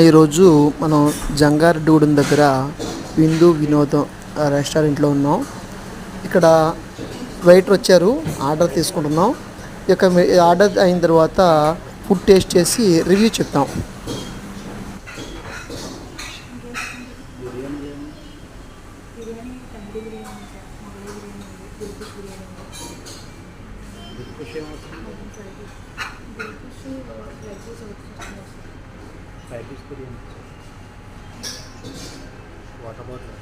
ఈరోజు మనం జంగారెడ్డిగూడెం దగ్గర విందు వినోదం రెస్టారెంట్లో ఉన్నాం. ఇక్కడ వెయిటర్ వచ్చారు, ఆర్డర్ తీసుకుంటున్నాం. ఇక ఆర్డర్ అయిన తర్వాత ఫుడ్ టేస్ట్ చేసి రివ్యూ చెప్తాం. Water bottle